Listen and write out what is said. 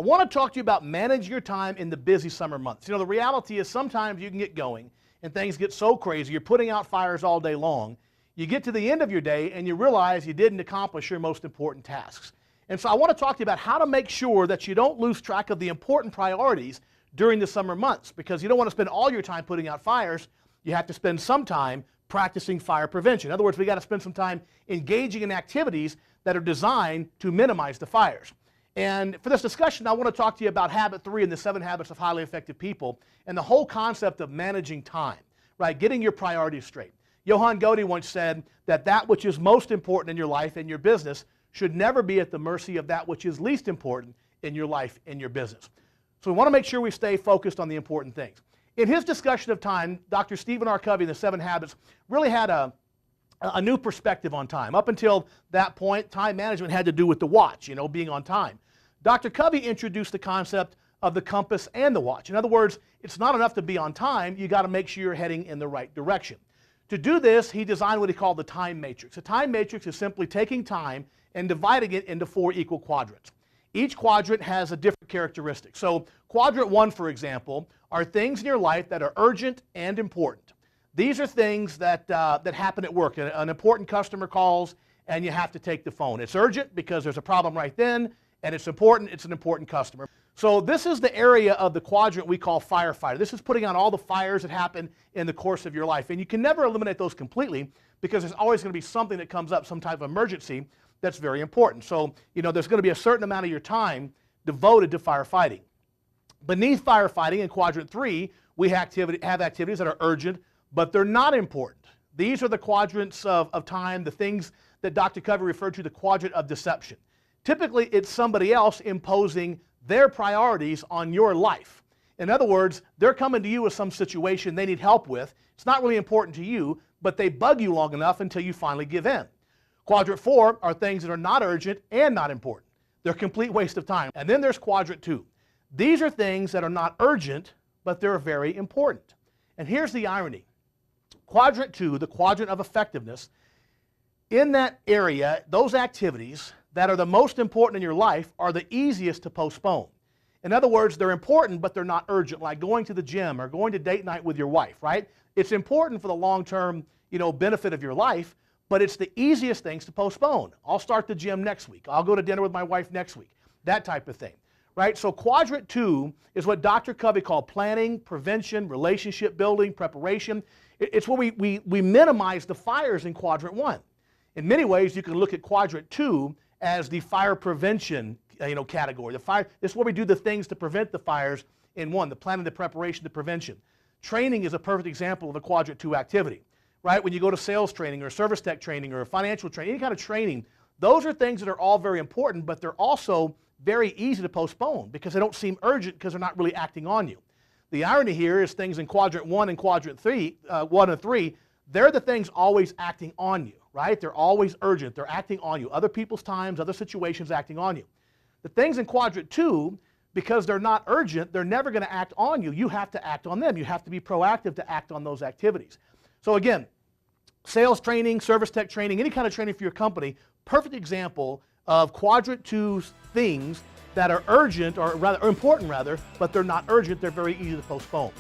I want to talk to you about managing your time in the busy summer months. You know, the reality is sometimes you can get going and things get so crazy, you're putting out fires all day long, you get to the end of your day and you realize you didn't accomplish your most important tasks. And so I want to talk to you about how to make sure that you don't lose track of the important priorities during the summer months, because you don't want to spend all your time putting out fires. You have to spend some time practicing fire prevention. In other words, we got to spend some time engaging in activities that are designed to minimize the fires. And for this discussion, I want to talk to you about habit 3 in the 7 habits of highly effective people and the whole concept of managing time, right? Getting your priorities straight. Johann Goethe once said that which is most important in your life and your business should never be at the mercy of that which is least important in your life and your business. So we want to make sure we stay focused on the important things. In his discussion of time, Dr. Stephen R. Covey in the 7 habits really had a new perspective on time. Up until that point, time management had to do with the watch, you know, being on time. Dr. Covey introduced the concept of the compass and the watch. In other words, it's not enough to be on time, you got to make sure you're heading in the right direction. To do this, he designed what he called the time matrix. A time matrix is simply taking time and dividing it into 4 equal quadrants. Each quadrant has a different characteristic. So quadrant 1, for example, are things in your life that are urgent and important. These are things that happen at work. An important customer calls and you have to take the phone. It's urgent because there's a problem right then, and it's important, it's an important customer. So this is the area of the quadrant we call firefighter. This is putting out all the fires that happen in the course of your life. And you can never eliminate those completely because there's always going to be something that comes up, some type of emergency that's very important. So, you know, there's going to be a certain amount of your time devoted to firefighting. Beneath firefighting in quadrant 3, we have activities that are urgent, but they're not important. These are the quadrants of time, the things that Dr. Covey referred to the quadrant of deception. Typically, it's somebody else imposing their priorities on your life. In other words, they're coming to you with some situation they need help with. It's not really important to you, but they bug you long enough until you finally give in. Quadrant 4 are things that are not urgent and not important. They're a complete waste of time. And then there's quadrant 2. These are things that are not urgent, but they're very important. And here's the irony. Quadrant 2, the quadrant of effectiveness, in that area, those activities that are the most important in your life are the easiest to postpone. In other words, they're important, but they're not urgent, like going to the gym or going to date night with your wife, right? It's important for the long-term, you know, benefit of your life, but it's the easiest things to postpone. I'll start the gym next week. I'll go to dinner with my wife next week. That type of thing, right? So quadrant 2 is what Dr. Covey called planning, prevention, relationship building, preparation. It's where we minimize the fires in quadrant 1. In many ways, you can look at quadrant 2 as the fire prevention category. This is where we do the things to prevent the fires in 1, the planning, the preparation, the prevention. Training is a perfect example of a quadrant 2 activity, right? When you go to sales training or service tech training or financial training, any kind of training, those are things that are all very important, but they're also very easy to postpone because they don't seem urgent because they're not really acting on you. The irony here is things in quadrant 1 and quadrant 1 and 3, they're the things always acting on you, right? They're always urgent. They're acting on you. Other people's times, other situations acting on you. The things in quadrant 2, because they're not urgent, they're never going to act on you. You have to act on them. You have to be proactive to act on those activities. So again, sales training, service tech training, any kind of training for your company, perfect example of quadrant 2 things that are urgent, or important rather, but they're not urgent. They're very easy to postpone.